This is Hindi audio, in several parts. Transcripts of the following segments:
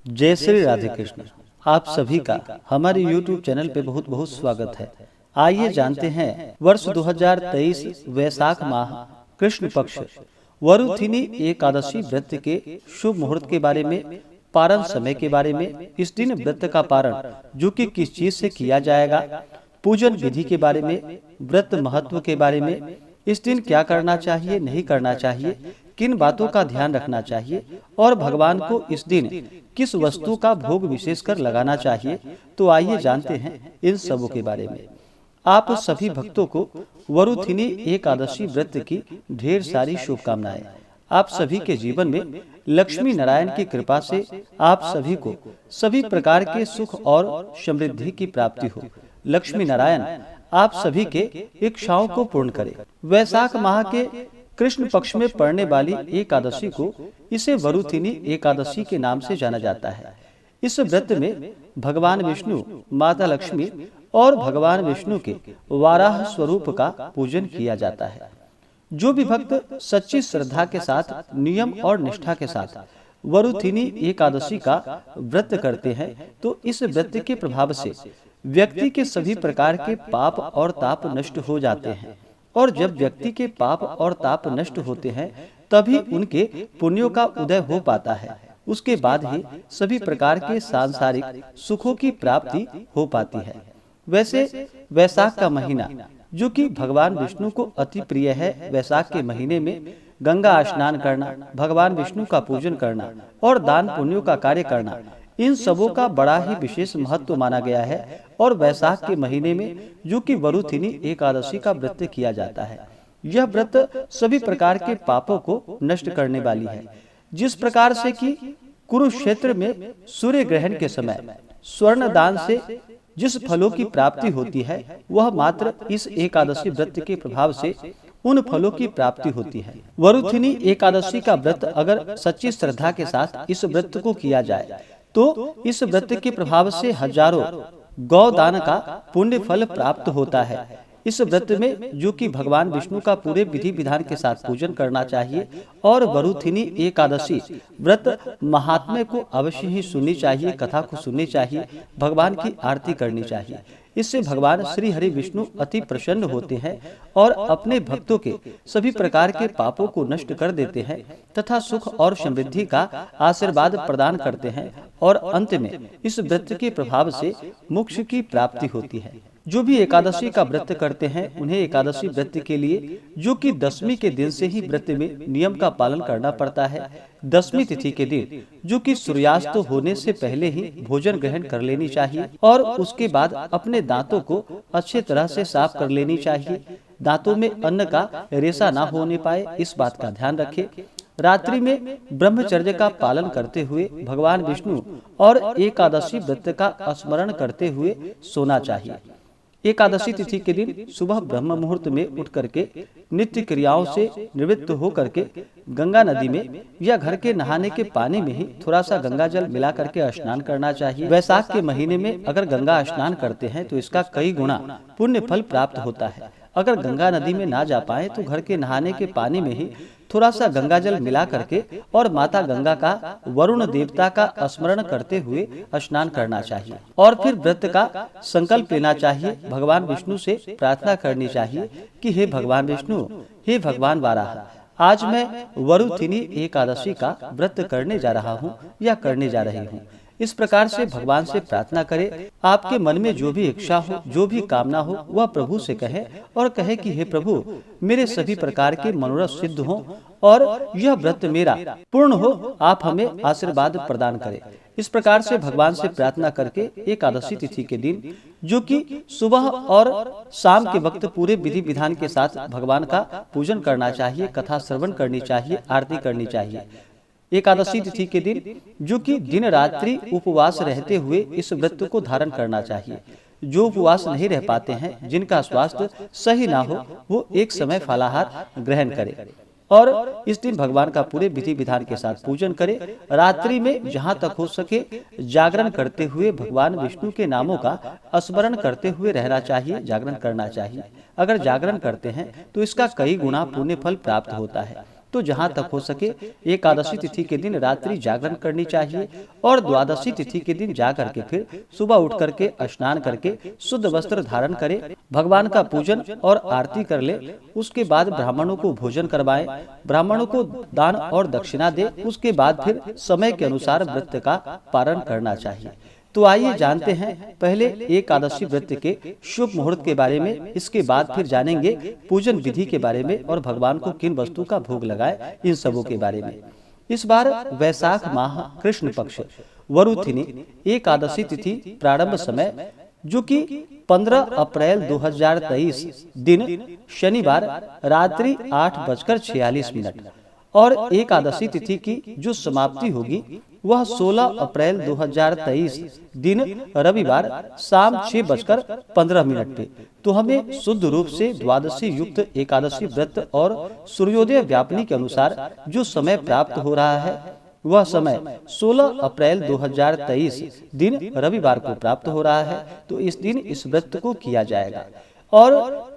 जय श्री राधे कृष्ण। आप सभी का हमारे YouTube चैनल पे बहुत बहुत स्वागत है। आइए जानते हैं वर्ष 2023 वैशाख माह कृष्ण पक्ष वरुथिनी एकादशी व्रत के शुभ मुहूर्त के बारे में, पारण समय के बारे में, इस दिन व्रत का पारण जो कि किस चीज से किया जाएगा, पूजन विधि के बारे में, व्रत महत्व के बारे में, इस दिन क्या करना चाहिए नहीं करना चाहिए, किन बातों का ध्यान रखना चाहिए और भगवान को इस दिन किस वस्तु का भोग विशेष कर लगाना चाहिए। तो आइए जानते हैं इन सबों के बारे में। आप सभी भक्तों को वरुथिनी एकादशी व्रत की ढेर सारी शुभकामनाएं। आप सभी के जीवन में लक्ष्मी नारायण की कृपा से आप सभी को सभी प्रकार के सुख और समृद्धि की प्राप्ति हो। लक्ष्मी नारायण आप सभी के इच्छाओं को पूर्ण करे। वैशाख माह के कृष्ण पक्ष में पड़ने वाली एकादशी को इसे वरुथिनी एकादशी के नाम से जाना जाता है। इस व्रत में भगवान विष्णु, माता लक्ष्मी और भगवान विष्णु के वाराह स्वरूप का पूजन किया जाता है। जो भी भक्त सच्ची श्रद्धा के साथ, नियम और निष्ठा के साथ वरुथिनी एकादशी का व्रत करते हैं तो इस व्रत के प्रभाव से व्यक्ति के सभी प्रकार के पाप और ताप नष्ट हो जाते हैं। और जब व्यक्ति के पाप और ताप नष्ट होते हैं तभी उनके पुण्यों का उदय हो पाता है। उसके बाद ही सभी प्रकार के सांसारिक सुखों की प्राप्ति हो पाती है। वैसे वैशाख का महीना जो कि भगवान विष्णु को अति प्रिय है, वैशाख के महीने में गंगा स्नान करना, भगवान विष्णु का पूजन करना और दान पुण्यों का कार्य करना, इन सबों का बड़ा ही विशेष महत्व माना गया है। और वैशाख के महीने में जो कि वरुथिनी एकादशी का व्रत किया जाता है, यह व्रत सभी प्रकार के पापों को नष्ट करने वाली है। जिस प्रकार से कि कुरुक्षेत्र में सूर्य ग्रहण के समय स्वर्ण दान से जिस फलों की प्राप्ति होती है, वह मात्र इस एकादशी व्रत के प्रभाव से उन फलों की प्राप्ति होती है। वरुथिनी एकादशी का व्रत अगर सच्ची श्रद्धा के साथ इस व्रत को किया जाए तो इस व्रत के प्रभाव से हजारों गौदान का पुण्य फल प्राप्त होता है। इस व्रत में जो कि भगवान विष्णु का पूरे विधि विधान के साथ पूजन करना चाहिए और वरुथिनी एकादशी व्रत महात्म्य को अवश्य ही सुननी चाहिए, कथा को सुननी चाहिए, भगवान की आरती करनी चाहिए। इससे भगवान श्री हरि विष्णु अति प्रसन्न होते हैं और अपने भक्तों के सभी प्रकार के पापों को नष्ट कर देते हैं तथा सुख और समृद्धि का आशीर्वाद प्रदान करते हैं और अंत में इस व्रत के प्रभाव से मोक्ष की प्राप्ति होती है। जो भी एकादशी का व्रत करते हैं उन्हें एकादशी व्रत के लिए जो कि दशमी के दिन से ही व्रत में नियम का पालन करना पड़ता है। दशमी तिथि के दिन जो कि सूर्यास्त होने से पहले ही भोजन ग्रहण कर लेनी चाहिए और उसके बाद अपने दांतों को अच्छे तरह से साफ कर लेनी चाहिए। दांतों में अन्न का रेशा ना होने पाए, इस बात का ध्यान रखें। रात्रि में ब्रह्मचर्य का पालन करते हुए भगवान विष्णु और एकादशी व्रत का स्मरण करते हुए सोना चाहिए। एकादशी तिथि के दिन सुबह ब्रह्म मुहूर्त में उठ करके नित्य क्रियाओं से निवृत्त हो करके गंगा नदी में या घर के नहाने के पानी में ही थोड़ा सा गंगा जल मिला करके स्नान करना चाहिए। वैशाख के महीने में अगर गंगा स्नान करते हैं तो इसका कई गुना पुण्य फल प्राप्त होता है। अगर गंगा नदी में ना जा पाए तो घर के नहाने के पानी में ही थोड़ा सा गंगा जल मिला करके और माता गंगा का, वरुण देवता का स्मरण करते हुए स्नान करना चाहिए और फिर व्रत का संकल्प लेना चाहिए। भगवान विष्णु से प्रार्थना करनी चाहिए कि हे भगवान विष्णु, हे भगवान वाराह, आज मैं वरुथिनी एकादशी का व्रत करने जा रहा हूँ या करने जा रही हूँ। इस प्रकार से भगवान से प्रार्थना करें। आपके मन में जो भी इच्छा हो, जो भी कामना हो, वह प्रभु से कहे और कहे कि हे प्रभु, मेरे सभी प्रकार के मनोरथ सिद्ध हों और यह व्रत मेरा पूर्ण हो, आप हमें आशीर्वाद प्रदान करें। इस प्रकार से भगवान से प्रार्थना करके एकादशी तिथि के दिन जो कि सुबह और शाम के वक्त पूरे विधि विधान के साथ भगवान का पूजन करना चाहिए, कथा श्रवण करनी चाहिए, आरती करनी चाहिए। एकादशी तिथि के दिन जो कि दिन रात्रि उपवास रहते हुए इस व्रत को धारण करना चाहिए। जो उपवास नहीं रह पाते हैं, जिनका स्वास्थ्य सही ना हो, वो एक समय फलाहार ग्रहण करें और इस दिन भगवान का पूरे विधि विधान के साथ पूजन करें। रात्रि में जहाँ तक हो सके जागरण करते हुए भगवान विष्णु के नामों का स्मरण करते हुए रहना चाहिए, जागरण करना चाहिए। अगर जागरण करते हैं तो इसका कई गुना पुण्य फल प्राप्त होता है। तो जहाँ तक हो सके एकादशी तिथि के दिन रात्रि जागरण करनी चाहिए और द्वादशी तिथि के दिन जा करके फिर सुबह उठ करके स्नान करके शुद्ध वस्त्र धारण करे, भगवान का पूजन और आरती कर ले। उसके बाद ब्राह्मणों को भोजन करवाएं, ब्राह्मणों को दान और दक्षिणा दे। उसके बाद फिर समय के अनुसार व्रत का पारण करना चाहिए। तो आइए जानते हैं पहले एकादशी व्रत के शुभ मुहूर्त के बारे में, इसके बाद फिर जानेंगे पूजन विधि के बारे में और भगवान को किन वस्तु का भोग लगाए, इन सबों के बारे में। इस बार वैशाख माह कृष्ण पक्ष वरुथिनी एकादशी तिथि प्रारंभ समय जो कि 15 अप्रैल 2023 दिन शनिवार रात्रि 8:46 और एकादशी तिथि की जो समाप्ति होगी वह 16 अप्रैल 2023 दिन रविवार शाम 6:15 पे। तो हमें शुद्ध रूप से द्वादशी युक्त एकादशी व्रत और सूर्योदय व्यापनी के अनुसार जो समय प्राप्त हो रहा है वह समय 16 अप्रैल 2023 दिन रविवार को प्राप्त हो रहा है। तो इस दिन इस व्रत को किया जाएगा और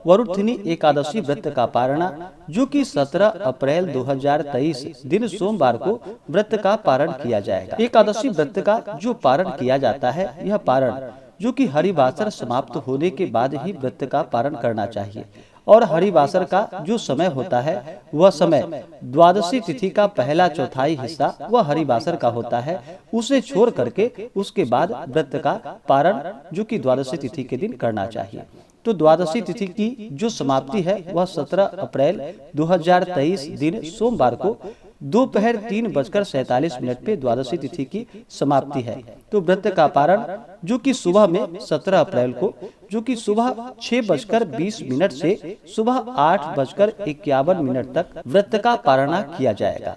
वरुथिनी एकादशी व्रत का पारणा जो कि 17 अप्रैल 2023 दिन सोमवार को व्रत का पारण किया जाएगा। एकादशी व्रत का जो पारण किया जाता है, यह पारण जो कि हरिवासर समाप्त होने के बाद ही व्रत का पारण करना चाहिए और हरिवासर का जो समय होता है वह समय द्वादशी तिथि का पहला चौथाई हिस्सा वह हरिवासर का होता है। उसे छोड़ करके उसके बाद व्रत का पारण जो कि द्वादशी तिथि के दिन करना चाहिए। तो द्वादशी तिथि की जो समाप्ति है वह 17 अप्रैल 2023 दिन सोमवार को दोपहर 3:47 पे द्वादशी तिथि की समाप्ति है। तो व्रत का पारण जो कि सुबह में 17 अप्रैल को जो कि सुबह 6:20 से सुबह 8:51 तक व्रत का पारणा किया जाएगा।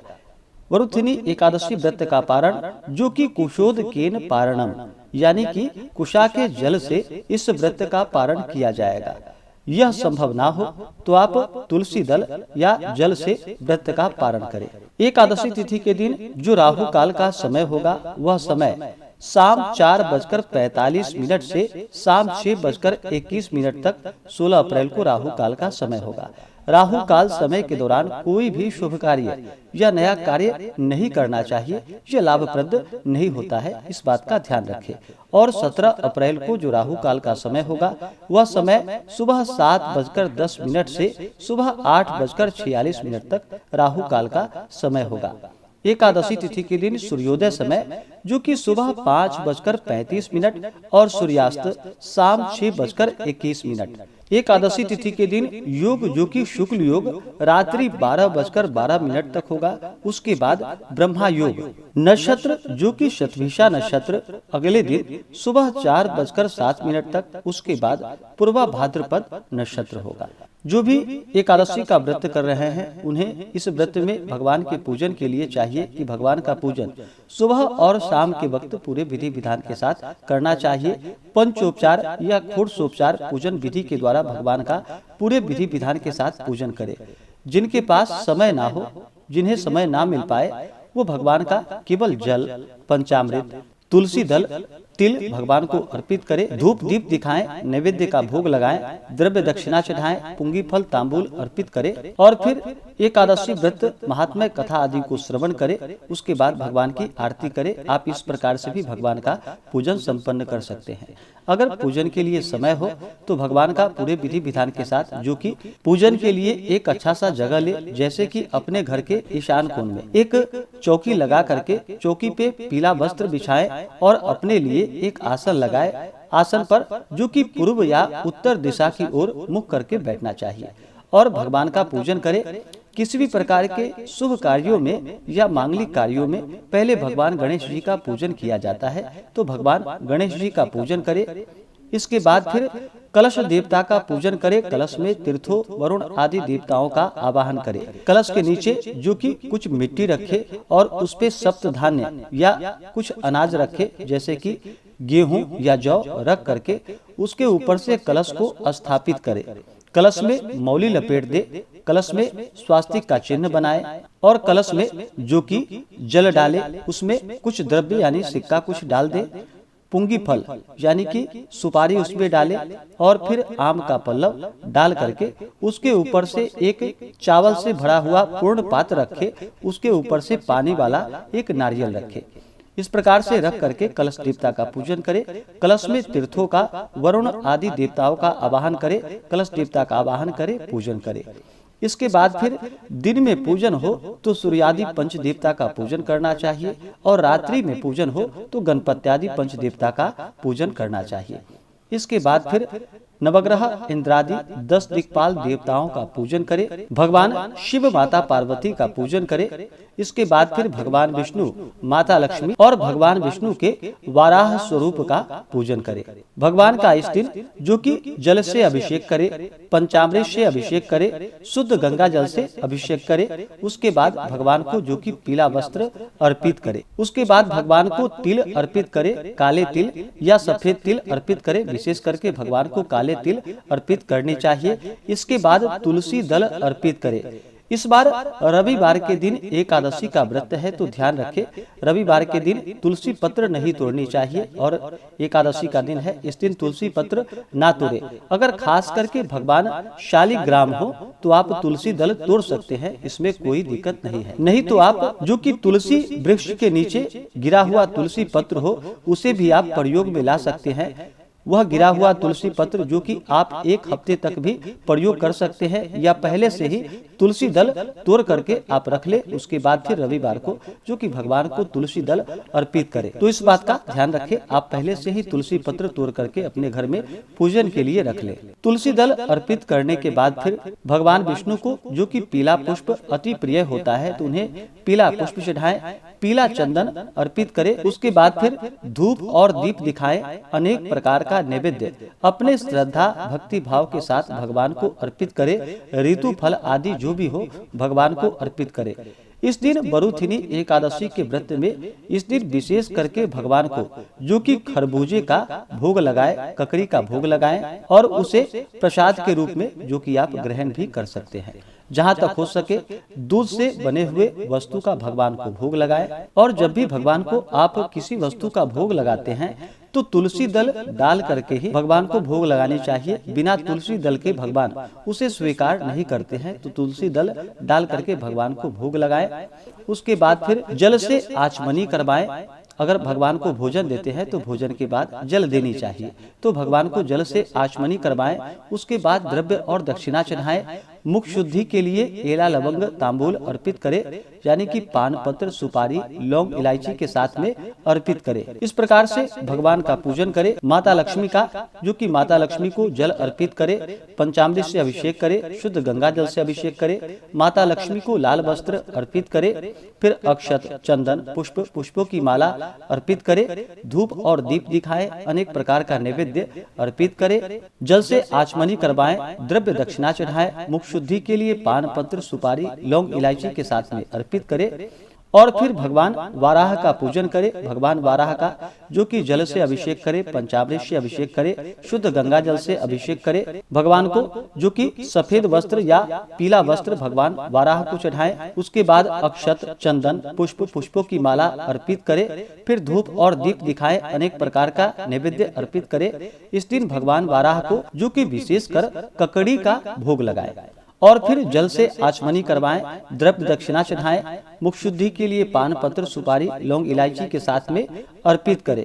वरुथिनी एकादशी व्रत का पारण जो कि कुशोदकेन पारणम यानी कि कुशा के जल से इस व्रत का पारण किया जाएगा। यह संभव ना हो तो आप तुलसी दल या जल से व्रत का पारण करें। एकादशी तिथि के दिन जो राहु काल का समय होगा वह समय शाम 4:45 से शाम 6:21 तक 16 अप्रैल को राहु काल का समय होगा। राहु काल समय के दौरान कोई भी शुभ कार्य या नया कार्य नहीं करना चाहिए, यह लाभप्रद नहीं होता है, इस बात का ध्यान रखें। और 17 अप्रैल को जो राहु काल का समय होगा वह समय सुबह 7:10 से सुबह 8:46 तक राहु काल का समय होगा। एकादशी तिथि के दिन सूर्योदय समय जो कि सुबह 5:35 और सूर्यास्त शाम 6:21। एकादशी तिथि के दिन योग जो कि शुक्ल योग रात्रि 12:12 तक होगा। उसके बाद ब्रह्मा योग नक्षत्र जो कि शतभिषा नक्षत्र अगले दिन सुबह 4:07 तक, उसके बाद पूर्वा भाद्रपद नक्षत्र होगा। जो भी एकादशी का व्रत कर रहे हैं उन्हें इस व्रत में भगवान के पूजन के लिए चाहिए कि भगवान का पूजन सुबह और शाम के वक्त पूरे विधि विधान के साथ करना चाहिए। पंचोपचार या खोड़सोपचार पूजन विधि के द्वारा भगवान का पूरे विधि विधान के साथ पूजन करें। जिनके पास समय ना हो, जिन्हें समय ना मिल पाए, वो भगवान का केवल जल, पंचामृत, तुलसी दल, तिल भगवान को अर्पित करें, धूप दीप दिखाएं, नैवेद्य का भोग लगाएं, द्रव्य दक्षिणा चढ़ाएं, पुंगी फल तांबूल अर्पित करें और फिर एकादशी व्रत महात्म्य कथा आदि को श्रवण करें। उसके बाद भगवान की आरती करें। आप इस प्रकार से भी भगवान का पूजन संपन्न कर सकते हैं। अगर पूजन के लिए समय हो तो भगवान का पूरे विधि विधान के साथ जो कि पूजन के लिए एक अच्छा सा जगह ले, जैसे कि अपने घर के ईशान कोण में एक चौकी लगा करके चौकी पे पीला वस्त्र बिछाएं और अपने लिए एक आसन लगाए। आसन पर जो कि पूर्व या उत्तर दिशा की ओर मुख करके बैठना चाहिए और भगवान का पूजन करें। किसी भी प्रकार के शुभ कार्यों में या मांगलिक कार्यों में पहले भगवान गणेश जी का पूजन किया जाता है, तो भगवान गणेश जी का पूजन करें। इसके बाद फिर कलश देवता का पूजन करें। कलश में तीर्थों, वरुण आदि देवताओं का आवाहन करें। कलश के नीचे जो कि कुछ मिट्टी रखे और उस पे सप्त धान्य या कुछ अनाज रखे, जैसे कि गेहूं या जौ रख करके उसके ऊपर से कलश को स्थापित करें। कलश में मौली लपेट दे, कलश में स्वास्तिक का चिन्ह बनाए और कलश में जो कि जल डाले, उसमें कुछ द्रव्य यानी सिक्का कुछ डाल दे। पुंगी फल यानी कि सुपारी उसमें डाले और फिर आम का पल्लव डाल करके उसके ऊपर से एक चावल से भरा हुआ पूर्ण पात्र रखे, उसके ऊपर से पानी वाला एक नारियल रखे। इस प्रकार से रख करके कलश देवता का पूजन करे। कलश में तीर्थों का, वरुण आदि देवताओं का आवाहन करे, कलश देवता का आवाहन करे, पूजन करे। इसके बाद फिर दिन में पूजन हो तो सूर्यादि पंच देवता का पूजन करना चाहिए और रात्रि में पूजन हो तो गणपत्यादि पंच देवता का पूजन करना चाहिए। इसके बाद फिर नवग्रह इंद्रादि 10 दिक्पाल देवताओं का पूजन करे, भगवान शिव माता पार्वती का पूजन करे। इसके बाद फिर भगवान विष्णु, माता लक्ष्मी और भगवान विष्णु के वाराह स्वरूप का पूजन करे। भगवान का इस दिन जो कि जल से अभिषेक करे, पंचामृत से अभिषेक करे, शुद्ध गंगा जल से अभिषेक करे। उसके बाद भगवान को जो कि पीला वस्त्र अर्पित करे। उसके बाद भगवान को तिल अर्पित करे, काले तिल या सफेद तिल अर्पित करे। विशेष करके भगवान को काले तिल अर्पित करनी चाहिए। इसके बाद तुलसी दल अर्पित करे। इस बार रविवार के दिन एकादशी का व्रत है तो ध्यान रखें, रविवार के दिन तुलसी पत्र नहीं तोड़नी चाहिए और एकादशी का दिन है, इस दिन तुलसी पत्र ना तोड़े। अगर खास करके भगवान शालिग्राम हो तो आप तुलसी दल तोड़ सकते हैं, इसमें कोई दिक्कत नहीं है। नहीं तो आप जो कि तुलसी वृक्ष के नीचे गिरा हुआ तुलसी पत्र हो उसे भी आप प्रयोग में ला सकते हैं। वह गिरा हुआ तुलसी पत्र जो कि आप 1 हफ्ते तक भी प्रयोग कर सकते हैं या पहले से ही तुलसी दल तोड़ करके आप रख ले। उसके बाद फिर रविवार को जो कि भगवान को तुलसी दल अर्पित करें। तो इस बात का ध्यान रखें, आप पहले से ही तुलसी पत्र तोड़ करके अपने घर में पूजन के लिए रख ले। तुलसी दल अर्पित करने के बाद फिर भगवान विष्णु को जो कि पीला पुष्प अति प्रिय होता है तो उन्हें पीला पुष्प चढ़ाएं, पीला चंदन अर्पित करे। उसके बाद फिर धूप और दीप दिखाएं, अनेक प्रकार का नैवेद्य अपने श्रद्धा भक्ति भाव के साथ भगवान को अर्पित करे। ऋतु फल आदि जो भी हो भगवान को अर्पित करे। इस दिन वरुथिनी एकादशी के व्रत में इस दिन विशेष करके भगवान को जो कि खरबूजे का भोग लगाए, ककड़ी का भोग लगाएं और उसे प्रसाद के रूप में जो कि आप ग्रहण भी कर सकते हैं। जहाँ तक हो सके दूध से बने हुए वस्तु का भगवान को भोग लगाए। और जब भी भगवान को आप किसी वस्तु का भोग लगाते हैं तो तुलसी दल डाल करके ही भगवान को भोग लगानी चाहिए। बिना तुलसी दल के भगवान उसे स्वीकार नहीं करते हैं, तो तुलसी दल डाल करके भगवान को भोग लगाए। उसके बाद फिर जल से आचमनी करवाएं। अगर भगवान को भोजन देते हैं तो भोजन के बाद जल देनी चाहिए, तो भगवान को जल से आचमनी करवाएं। उसके बाद द्रव्य और दक्षिणा चढ़ाएं। मुख शुद्धि के लिए एला लवंग तांबूल अर्पित करे, यानी कि पान पत्र सुपारी लौंग इलायची के साथ में अर्पित करे। इस प्रकार से भगवान का पूजन करे। माता लक्ष्मी का जो कि माता लक्ष्मी को जल अर्पित करे, पंचामृत से अभिषेक करे, शुद्ध गंगा जल से अभिषेक करे। माता लक्ष्मी को लाल वस्त्र अर्पित करे, फिर अक्षत चंदन पुष्प पुष्पों की माला अर्पित करे। धूप और दीप दिखाए, अनेक प्रकार का नैवेद्य अर्पित करे। जल से आचमनी करवाएं, द्रव्य दक्षिणा चढ़ाएं। मुख शुद्धि के लिए पान पत्र सुपारी लौंग इलायची के साथ में अर्पित करे। और फिर भगवान वाराह का पूजन करे। भगवान वाराह का जो कि जल से अभिषेक करे, पंचामृत से अभिषेक करे, शुद्ध गंगा जल से अभिषेक करे। भगवान को जो कि सफेद वस्त्र या पीला वस्त्र भगवान वाराह को चढ़ाएं। उसके बाद अक्षत चंदन पुष्प पुष्पों की माला अर्पित करे। फिर धूप और दीप दिखाए, अनेक प्रकार का नैवेद्य अर्पित करे। इस दिन भगवान वाराह को जो कि विशेषकर ककड़ी का भोग लगाए। और फिर जल से आचमनी करवाएं, द्रव्य दक्षिणा चढ़ाएं। मुख शुद्धि के लिए पान पत्र सुपारी लौंग इलायची के साथ में अर्पित करें।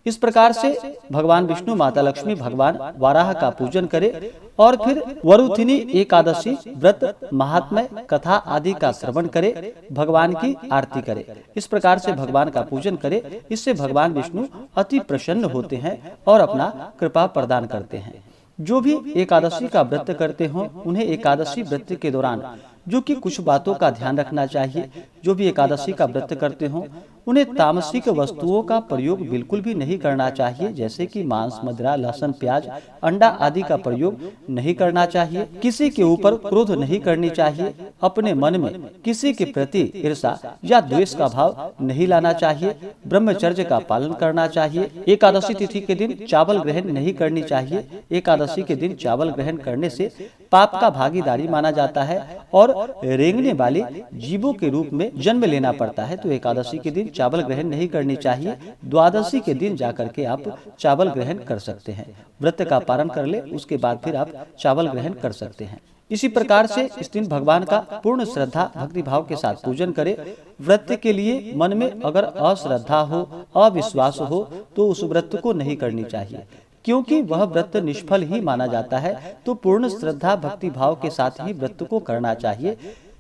इस प्रकार से भगवान विष्णु माता लक्ष्मी भगवान वाराह का पूजन करे। और फिर वरुथिनी एकादशी व्रत महात्म्य कथा आदि का श्रवण करे, भगवान की आरती करे। इस प्रकार से भगवान का पूजन करे। इससे भगवान विष्णु अति प्रसन्न होते हैं और अपना कृपा प्रदान करते हैं। जो भी एकादशी का व्रत करते हों उन्हें एकादशी व्रत के दौरान जो कि कुछ बातों का ध्यान रखना चाहिए। जो भी एकादशी का व्रत करते हों उन्हें तामसिक वस्तुओं का प्रयोग बिल्कुल भी नहीं करना चाहिए, जैसे कि मांस मदिरा लहसुन प्याज अंडा आदि का प्रयोग नहीं करना चाहिए। किसी के ऊपर क्रोध नहीं करनी चाहिए। अपने मन में किसी के प्रति ईर्ष्या या द्वेष का भाव नहीं लाना चाहिए। ब्रह्मचर्य का पालन करना चाहिए। एकादशी तिथि के दिन चावल ग्रहण नहीं करनी चाहिए। एकादशी के दिन चावल ग्रहण करने से पाप का भागीदारी माना जाता है और रेंगने वाले जीवों के रूप में जन्म लेना पड़ता है तो एकादशी के दिन चावल ग्रहण नहीं करनी चाहिए। द्वादशी के दिन जाकर के आप चावल ग्रहण कर सकते हैं। व्रत का पारण कर ले, उसके बाद फिर आप चावल ग्रहण कर सकते हैं। इसी प्रकार से इस दिन भगवान का पूर्ण श्रद्धा भक्ति भाव के साथ पूजन करें। व्रत के लिए मन में अगर अश्रद्धा हो, अविश्वास हो तो उस व्रत को नहीं करनी चाहिए, क्योंकि वह व्रत निष्फल ही माना जाता है। तो पूर्ण श्रद्धा भक्ति भाव के साथ ही व्रत को करना चाहिए,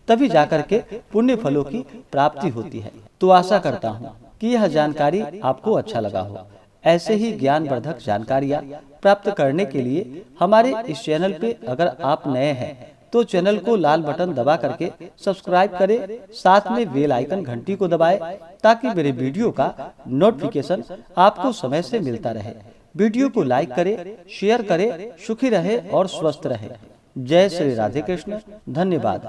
तभी जाकर के पुण्य फलों की प्राप्ति होती है। तो आशा करता हूँ कि यह जानकारी आपको अच्छा लगा हो। ऐसे ही ज्ञानवर्धक जानकारियाँ प्राप्त करने के लिए हमारे इस चैनल पे अगर आप नए हैं तो चैनल को लाल बटन दबा करके सब्सक्राइब करें, साथ में बेल आइकन घंटी को दबाएं, ताकि मेरे वीडियो का नोटिफिकेशन आपको समय से मिलता रहे। वीडियो को लाइक करें, शेयर करें। सुखी रहे और स्वस्थ रहे। जय श्री राधे कृष्ण। धन्यवाद।